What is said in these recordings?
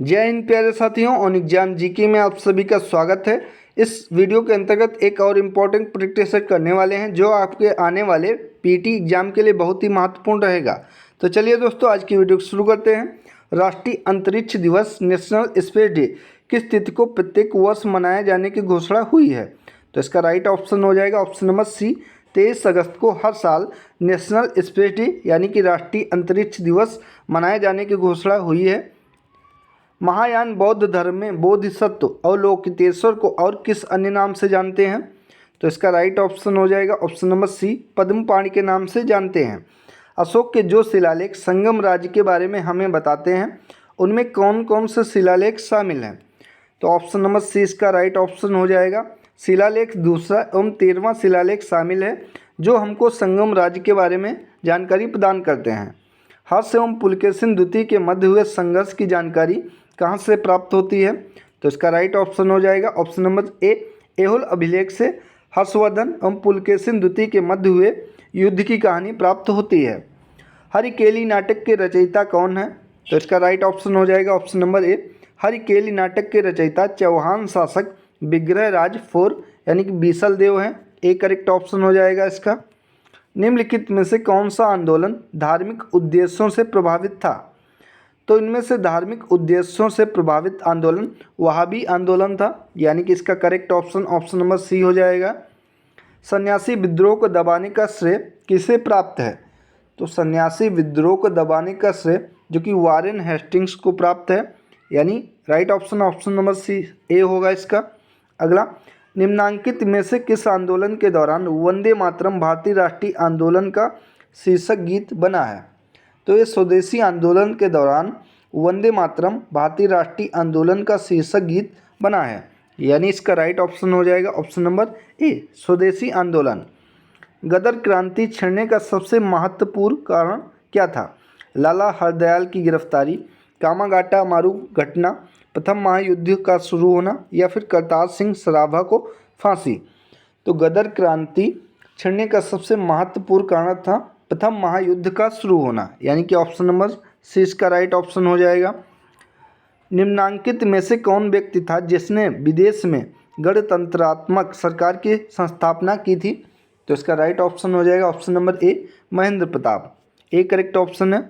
जय हिंद प्यारे साथियों, ऑन एग्जाम जीके में आप सभी का स्वागत है। इस वीडियो के अंतर्गत एक और इम्पोर्टेंट प्रैक्टिस सेट करने वाले हैं जो आपके आने वाले पीटी एग्जाम के लिए बहुत ही महत्वपूर्ण रहेगा। तो चलिए दोस्तों, आज की वीडियो को शुरू करते हैं। राष्ट्रीय अंतरिक्ष दिवस नेशनल स्पेस डे किस तिथि को प्रत्येक वर्ष मनाए जाने की घोषणा हुई है? तो इसका राइट ऑप्शन हो जाएगा ऑप्शन नंबर सी, 23 अगस्त को हर साल नेशनल स्पेस डे यानी कि राष्ट्रीय अंतरिक्ष दिवस मनाए जाने की घोषणा हुई है। महायान बौद्ध धर्म में बोधिसत्व अवलोकितेश्वर को और किस अन्य नाम से जानते हैं? तो इसका राइट ऑप्शन हो जाएगा ऑप्शन नंबर सी, पद्मपाणि के नाम से जानते हैं। अशोक के जो शिलालेख संगम राज्य के बारे में हमें बताते हैं, उनमें कौन कौन से शिलालेख शामिल हैं? तो ऑप्शन नंबर सी इसका राइट ऑप्शन हो जाएगा। शिलालेख दूसरा एवं 13वां शिलालेख शामिल है जो हमको संगम राज्य के बारे में जानकारी प्रदान करते हैं। हर्ष एवं पुलकेशिन द्वितीय के मध्य हुए संघर्ष की जानकारी कहाँ से प्राप्त होती है? तो इसका राइट ऑप्शन हो जाएगा ऑप्शन नंबर ए, ऐहोल अभिलेख से हर्षवर्धन एवं पुलकेशिन द्वितीय के मध्य हुए युद्ध की कहानी प्राप्त होती है। हरिकेली नाटक के रचयिता कौन है? तो इसका राइट ऑप्शन हो जाएगा ऑप्शन नंबर ए, हरिकेली नाटक के रचयिता चौहान शासक विग्रहराज IV यानी कि बीसल देव हैं। ए करेक्ट ऑप्शन हो जाएगा इसका। निम्नलिखित में से कौन सा आंदोलन धार्मिक उद्देश्यों से प्रभावित था? तो इनमें से धार्मिक उद्देश्यों से प्रभावित आंदोलन वहाबी आंदोलन था, यानी कि इसका correct option option number C हो जाएगा। सन्यासी विद्रोह को दबाने का श्रेय किसे प्राप्त है? तो सन्यासी विद्रोह को दबाने का श्रेय जो कि वारेन हेस्टिंग्स को प्राप्त है, यानी right option option number C A होगा इसका। अगला, निम्नांकित में से किस आंदोलन के दौरान वंदे मातरम भारतीय राष्ट्रीय आंदोलन का शीर्षक गीत बना है? तो ये स्वदेशी आंदोलन के दौरान वंदे मातरम भारतीय राष्ट्रीय आंदोलन का शीर्षक गीत बना है, यानी इसका राइट ऑप्शन हो जाएगा ऑप्शन नंबर ए, स्वदेशी आंदोलन। गदर क्रांति छिड़ने का सबसे महत्वपूर्ण कारण क्या था? लाला हरदयाल की गिरफ्तारी, कामागाटा मारू घटना, प्रथम महायुद्ध का शुरू होना या फिर करतार सिंह सराभा को फांसी। तो गदर क्रांति छिड़ने का सबसे महत्वपूर्ण कारण था प्रथम महायुद्ध का शुरू होना, यानी कि ऑप्शन नंबर सी इसका राइट ऑप्शन हो जाएगा। निम्नांकित में से कौन व्यक्ति था जिसने विदेश में गणतंत्रात्मक सरकार की संस्थापना की थी? तो इसका राइट ऑप्शन हो जाएगा option number A, Mahendra Pratap. A correct option है।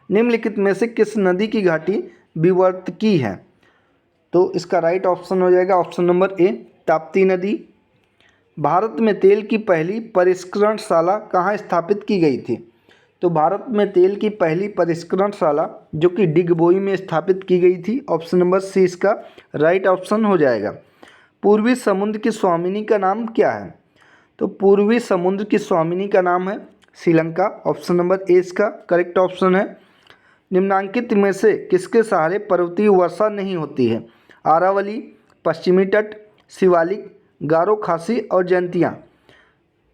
निम्नलिखित में से किस नदी की घाटी विवर्तकी है? तो इसका राइट ऑप्शन हो जाएगा ऑप्शन नंबर ए, ताप्ती नदी। भारत में तेल की पहली परिष्करणशाला कहाँ स्थापित की गई थी? तो भारत में तेल की पहली परिष्करणशाला जो कि डिगबोई में स्थापित की गई थी, ऑप्शन नंबर सी इसका राइट ऑप्शन हो जाएगा। पूर्वी समुद्र की स्वामिनी का नाम क्या है? तो पूर्वी समुद्र की स्वामिनी का नाम है श्रीलंका, ऑप्शन नंबर ए इसका करेक्ट ऑप्शन है। निम्नांकित में से किसके सहारे पर्वतीय वर्षा नहीं होती है? आरावली, पश्चिमी तट, शिवालिक, गारो खासी और जयंतियाँ।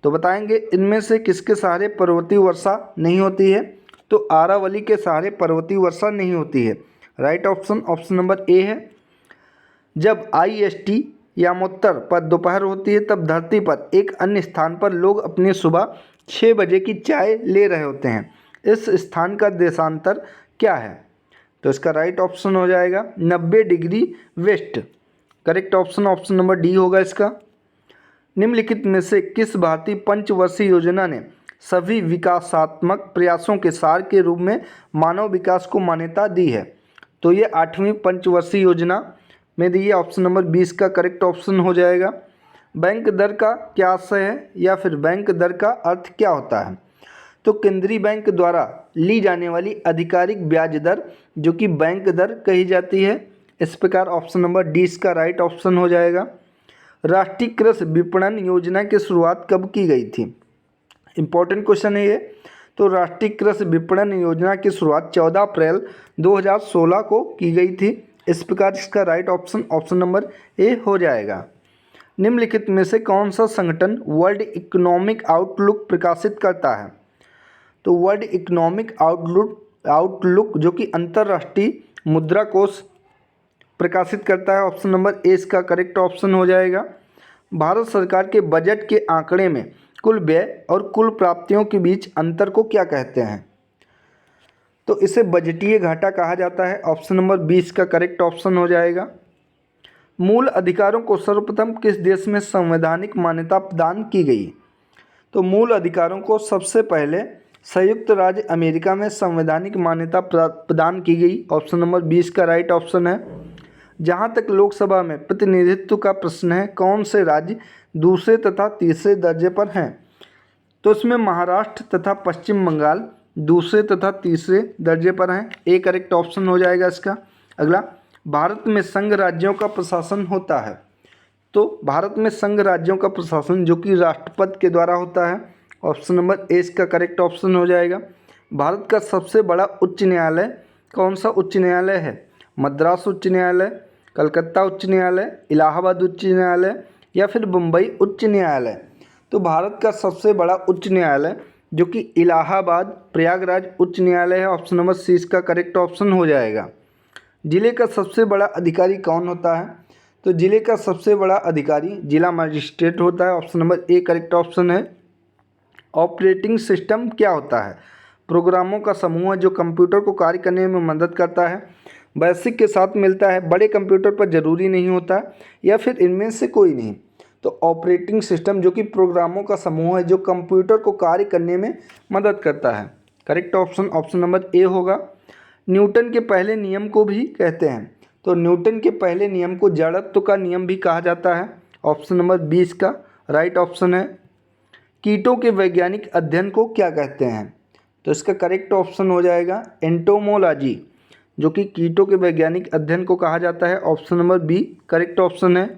तो बताएंगे इनमें से किसके सहारे पर्वतीय वर्षा नहीं होती है? तो आरावली के सहारे पर्वतीय वर्षा नहीं होती है। Right option option number A है। जब IST यामोत्तर पर दोपहर होती है तब धरती पर एक अन्य स्थान पर लोग अपनी सुबह 6 बजे की चाय ले रहे होते हैं। इस स्थान का देशांतर क्या है? तो इसका राइट ऑप्शन हो जाएगा 90 degree west. Correct option option number D होगा इसका। निम्नलिखित में से किस भारतीय पंचवर्षीय योजना ने सभी विकासात्मक प्रयासों के सार के रूप में मानव विकास को मान्यता दी है? तो ये 8वीं पंचवर्षीय योजना में दी है, ऑप्शन नंबर 20 का करेक्ट ऑप्शन हो जाएगा। बैंक दर का क्या आशय है या फिर बैंक दर का अर्थ क्या होता है? तो केंद्रीय बैंक द्वारा ली जाने वाली आधिकारिक ब्याज दर जो कि बैंक दर कही जाती है। इस प्रकार ऑप्शन नंबर डी इसका राइट ऑप्शन हो जाएगा। राष्ट्रीय कृषि विपणन योजना की शुरुआत कब की गई थी? इंपॉर्टेंट क्वेश्चन है ये। तो राष्ट्रीय कृषि विपणन योजना की शुरुआत 14 अप्रैल 2016 को की गई थी। इस प्रकार इसका right option option number A हो जाएगा। निम्नलिखित में से कौन सा संगठन वर्ल्ड इकोनॉमिक आउटलुक प्रकाशित करता है? तो वर्ल्ड इकोनॉमिक आउटलुक जो कि अंतर्राष्ट्रीय मुद्रा कोष प्रकाशित करता है, ऑप्शन नंबर ए इसका करेक्ट ऑप्शन हो जाएगा। भारत सरकार के बजट के आंकड़े में कुल व्यय और कुल प्राप्तियों के बीच अंतर को क्या कहते हैं? तो इसे बजटीय घाटा कहा जाता है। ऑप्शन नंबर 20 का करेक्ट ऑप्शन हो जाएगा। मूल अधिकारों को सर्वप्रथम किस देश में संवैधानिक मान्यता प्रदान की गई? तो मूल अधिकारों को सबसे पहले संयुक्त राज्य अमेरिका में संवैधानिक मान्यता प्रदान की गई। ऑप्शन नंबर 20 का राइट ऑप्शन है। जहां तक लोकसभा में प्रतिनिधित्व का प्रश्न है, कौन से राज्य दूसरे तथा तीसरे दर्जे पर हैं? तो इसमें महाराष्ट्र तथा पश्चिम बंगाल दूसरे तथा तीसरे दर्जे पर हैं। ए करेक्ट ऑप्शन हो जाएगा इसका। अगला, भारत में संघ राज्यों का प्रशासन होता है। तो भारत में संघ राज्यों का प्रशासन जो कि राष्ट्रपति के द्वारा होता है। ऑप्शन नंबर ए इसका करेक्ट ऑप्शन हो जाएगा। भारत का सबसे बड़ा उच्च न्यायालय कौन सा उच्च न्यायालय है? मद्रास उच्च न्यायालय, कलकत्ता उच्च न्यायालय, इलाहाबाद उच्च न्यायालय या फिर मुंबई उच्च न्यायालय? तो भारत का सबसे बड़ा उच्च न्यायालय जो कि इलाहाबाद प्रयागराज उच्च न्यायालय है। ऑप्शन नंबर सी इसका करेक्ट ऑप्शन हो जाएगा। जिले का सबसे बड़ा अधिकारी कौन होता है? तो जिले का सबसे बड़ा अधिकारी जिला मजिस्ट्रेट होता है। Option number A correct option है। ऑपरेटिंग सिस्टम क्या होता है? प्रोग्रामों का समूह है जो कंप्यूटर को कार्य करने में मदद करता है। बेसिक के साथ मिलता है, बड़े कंप्यूटर पर जरूरी नहीं होता या फिर इनमें से कोई नहीं। तो ऑपरेटिंग सिस्टम जो कि प्रोग्रामों का समूह है जो कंप्यूटर को कार्य करने में मदद करता है। Correct option option number A होगा। न्यूटन के पहले नियम को भी कहते हैं। तो न्यूटन के पहले नियम को जड़त्व का नियम भी कहा जाता है। ऑप्शन नंबर 20 का राइट ऑप्शन है। कीटों के वैज्ञानिक अध्ययन को क्या कहते हैं? तो इसका करेक्ट ऑप्शन हो जाएगा एंटोमोलॉजी, जो कि कीटों के वैज्ञानिक अध्ययन को कहा जाता है। Option number B correct option है।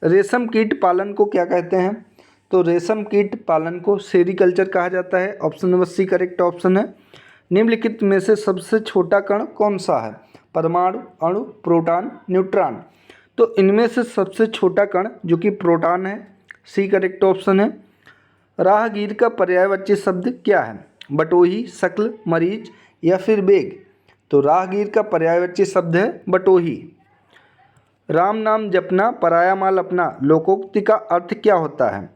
रेशम कीट पालन को क्या कहते हैं? तो रेशम कीट पालन को सेरीकल्चर कहा जाता है। Option number C correct option है। निम्नलिखित में से सबसे छोटा कण कौन सा है? परमाणु, अणु, प्रोटॉन, न्यूट्रॉन? तो इनमें से सबसे छोटा कण जो कि प्रोटॉन है। सी करेक्ट ऑप्शन है। राहगीर का पर्यायवाची शब्द क्या है? बटोही, शक्ल, मरीज या फिर बेग? तो राहगीर का पर्यायवाची शब्द है बटोही। राम नाम जपना पराया माल अपना लोकोक्ति का अर्थ क्या होता है?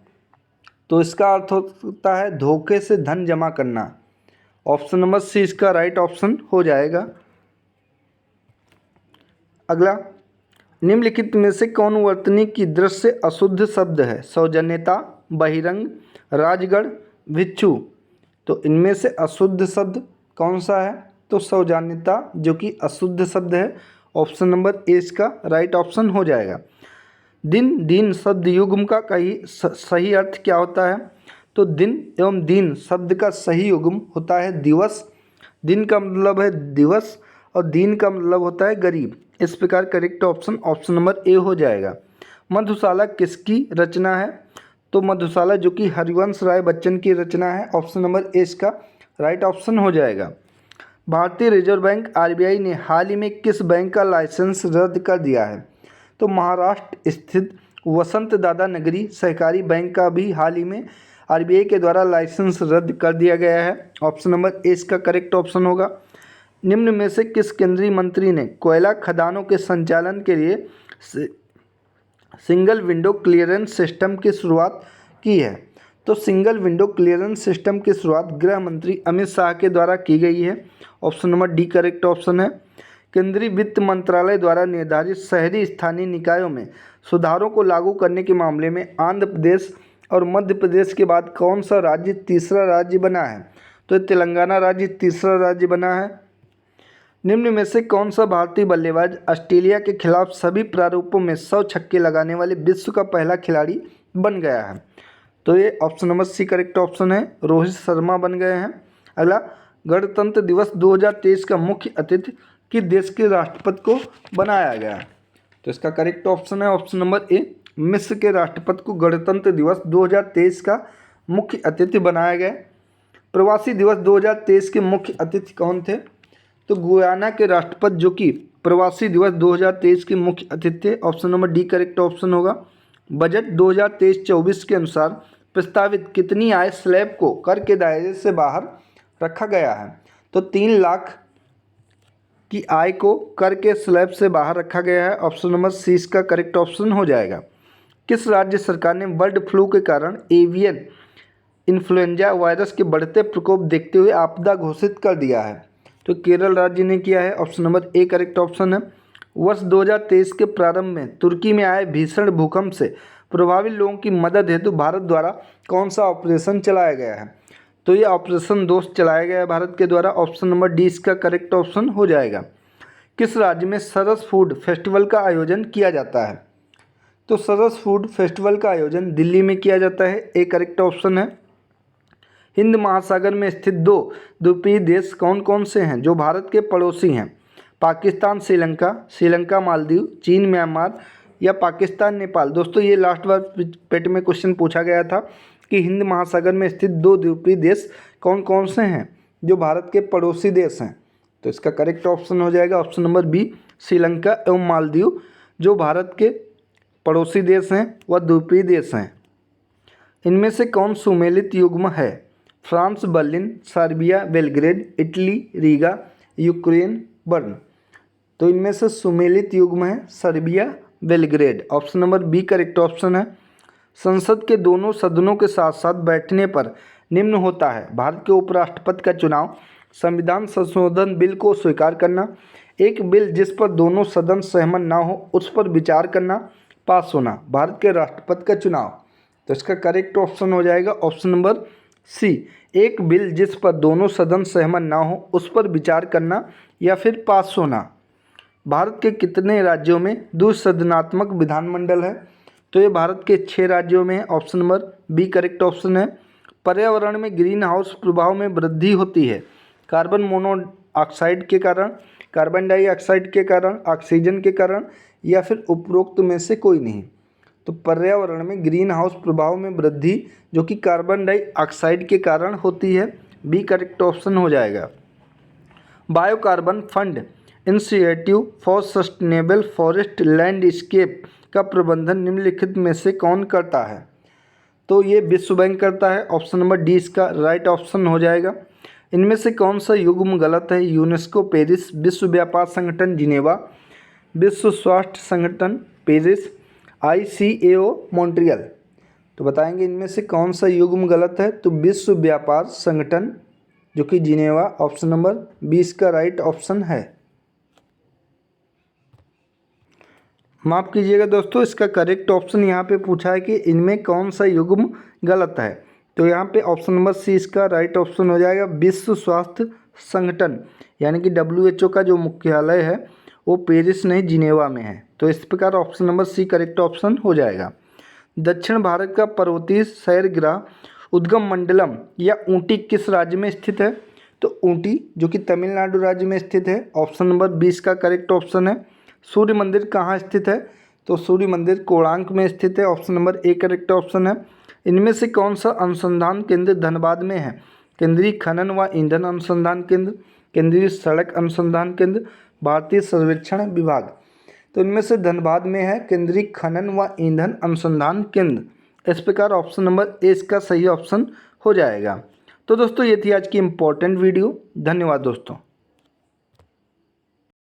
तो इसका अर्थ होता है धोखे से धन जमा करना। ऑप्शन नंबर सी इसका राइट ऑप्शन हो जाएगा। अगला, निम्नलिखित में से कौन वर्तनी की दृष्टि से अशुद्ध शब्द है? सौजन्यता, बहिरंग, राजगढ़, भिक्षु? तो इनमें से अशुद्ध शब्द कौन सा है? तो सौजन्यता जो कि अशुद्ध शब्द है। ऑप्शन नंबर ए इसका राइट ऑप्शन हो जाएगा। दिन दीन शब्द युग्म का सही अर्थ क्या होता है? तो दिन एवं दीन शब्द का सही युग्म होता है दिवस। दिन का मतलब है दिवस और दीन का मतलब होता है गरीब। इस प्रकार correct option option number A हो जाएगा। मधुशाला किसकी रचना है? तो मधुशाला जो कि हरिवंश राय बच्चन की रचना है। ऑप्शन नंबर ए इसका राइट ऑप्शन हो जाएगा। भारतीय रिजर्व बैंक आरबीआई ने हाल ही में किस बैंक का लाइसेंस रद्द कर दिया है? तो महाराष्ट्र स्थित वसंत दादा नगरी सहकारी बैंक का भी हाल ही में आरबीआई के द्वारा लाइसेंस रद्द कर दिया गया है। ऑप्शन नंबर ए इसका करेक्ट ऑप्शन होगा। निम्न में से किस केंद्रीय मंत्री ने कोयला खदानों के संचालन के लिए सिंगल विंडो क्लियरेंस सिस्टम की शुरुआत की है? तो सिंगल विंडो क्लियरेंस सिस्टम की शुरुआत गृह मंत्री अमित शाह के द्वारा की गई है। Option number D correct option है। केंद्रीय वित्त मंत्रालय द्वारा निर्धारित शहरी स्थानीय निकायों में सुधारों को लागू करने के मामले में आंध्र प्रदेश और मध्य प्रदेश के बाद कौन सा राज्य तीसरा राज्य बना है? तो तेलंगाना राज्य तीसरा राज्य बना है। निम्न में से कौन सा भारतीय बल्लेबाज ऑस्ट्रेलिया के खिलाफ सभी प्रारूपों में 100 छक्के लगाने वाले विश्व का पहला खिलाड़ी बन गया है? तो ये option number C correct option है। रोहित शर्मा बन गए हैं। अगला, गणतंत्र दिवस 2023 का मुख्य अतिथि किस देश के राष्ट्रपति को बनाया गया? तो इसका करेक्ट ऑप्शन है ऑप्शन नंबर ए। मिस्र के राष्ट्रपति को गणतंत्र दिवस 2023 का मुख्य अतिथि बनाया गया। प्रवासी दिवस 2023 के मुख्य अतिथि कौन थे? तो गुयाना के राष्ट्रपति जो कि प्रवासी दिवस 2023 के मुख्य अतिथि थे। Option number D correct option होगा। बजट 2023-24 के अनुसार प्रस्तावित कितनी आय स्लैब को कर के दायरे से बाहर रखा गया है? तो 3 लाख की आय को कर के स्लैब से बाहर रखा गया है। ऑप्शन नंबर सी इसका करेक्ट ऑप्शन हो जाएगा। किस राज्य सरकार ने बर्ड फ्लू के कारण एवियन इन्फ्लुएंजा वायरस के बढ़ते प्रकोप देखते हुए आपदा घोषित कर दिया है? तो केरल राज्य ने किया है, option number A correct option है। वर्ष 2023 के प्रारंभ में तुर्की में आए भीषण भूकंप से प्रभावित लोगों की मदद हेतु भारत द्वारा कौन सा ऑपरेशन चलाया गया है? तो ये ऑपरेशन दोस्त चलाया गया है भारत के द्वारा, ऑप्शन नंबर डी इसका करेक्ट ऑप्शन हो जाएगा। किस राज्य में सरस फूड फेस्टिवल का आयोजन किया जाता है? तो सरस फूड फेस्टिवल का आयोजन दिल्ली में किया जाता है, ए करेक्ट ऑप्शन है। हिंद महासागर में स्थित 2 द्वीपीय देश कौन कौन से हैं जो भारत के पड़ोसी हैं? पाकिस्तान श्रीलंका, श्रीलंका मालदीव, चीन म्यांमार या पाकिस्तान नेपाल। दोस्तों ये लास्ट बार पेट में क्वेश्चन पूछा गया था कि हिंद महासागर में स्थित 2 द्वीपीय देश कौन कौन से हैं जो भारत के पड़ोसी देश हैं? तो इसका करेक्ट ऑप्शन हो जाएगा ऑप्शन नंबर बी, श्रीलंका एवं मालदीव जो भारत के पड़ोसी देश हैं वह द्वीपीय देश हैं। इनमें से कौन सुमेलित युग्म है? France Berlin, Serbia Belgrade, Italy Riga, Ukraine Bern. तो इनमें से सुमेलित युग्म है Serbia Belgrade, option number B correct option है। संसद के दोनों सदनों के साथ साथ बैठने पर निम्न होता है: भारत के उपराष्ट्रपति का चुनाव, संविधान संशोधन बिल को स्वीकार करना, एक बिल जिस पर दोनों सदन सहमत ना हो उस पर विचार करना, पास होना। भारत के राष्ट्रपति का चुनाव, तो इसका करेक्ट ऑप्शन हो जाएगा ऑप्शन नंबर सी, एक बिल जिस पर दोनों सदन सहमत ना हो उस पर विचार करना या फिर पास होना। भारत के कितने राज्यों में द्विसदनात्मक विधानमंडल है? तो ये भारत के 6 राज्यों में है, option number B correct option है। पर्यावरण में ग्रीन हाउस प्रभाव में वृद्धि होती है कार्बन मोनोऑक्साइड के कारण, कार्बन डाइऑक्साइड के कारण, ऑक्सीजन के कारण या फिर उपरोक्त में से कोई नहीं। तो पर्यावरण में ग्रीन हाउस प्रभाव में वृद्धि जो कि कार्बन डाइऑक्साइड के कारण होती है, बी करेक्ट ऑप्शन हो जाएगा। Biocarbon fund initiative for sustainable forest landscape का प्रबंधन निम्नलिखित में से कौन करता है? तो ये विश्व बैंक करता है, ऑप्शन नंबर डी इसका राइट ऑप्शन हो जाएगा। इनमें से कौन सा युग्म गलत है? यूनेस्को पेरिस, विश्व व्यापार संगठन जिनेवा, विश्व स्वास्थ्य संगठन पेरिस, ICAO मॉन्ट्रियल। तो बताएंगे इनमें से कौन सा युग्म गलत है? तो विश्व व्यापार संगठन जो कि जिनेवा, ऑप्शन नंबर 20 का राइट ऑप्शन है। माफ़ कीजिएगा दोस्तों, इसका करेक्ट ऑप्शन यहाँ पे पूछा है कि इनमें कौन सा युग्म गलत है। तो यहाँ पे ऑप्शन नंबर सी इसका राइट ऑप्शन हो जाएगा। विश्व स्वास्थ्य संगठन यानी कि WHO का जो मुख्यालय है वो पेरिस नहीं जिनेवा में है। तो इस प्रकार option number C correct option हो जाएगा। दक्षिण भारत का पर्वतीय शैलग्राह उद्गम मंडलम या ऊटी किस राज्य में स्थित है? तो ऊटी जो कि तमिलनाडु राज्य में स्थित है, ऑप्शन नंबर 20 का करेक्ट ऑप्शन है। सूर्य मंदिर कहाँ स्थित है? तो सूर्य मंदिर कोणार्क में स्थित है, option number A correct option है। इनमें से कौन सा अनुसंधान केंद्र धनबाद में है? केंद्रीय खनन व ईंधन अनुसंधान केंद्र, केंद्रीय सड़क अनुसंधान केंद्र, भारतीय सर्वेक्षण विभाग। तो इनमें से धनबाद में है केंद्रीय खनन व ईंधन अनुसंधान केंद्र। इस प्रकार ऑप्शन नंबर ए इसका सही ऑप्शन हो जाएगा। तो दोस्तों ये थी आज की इम्पोर्टेंट वीडियो। धन्यवाद दोस्तों।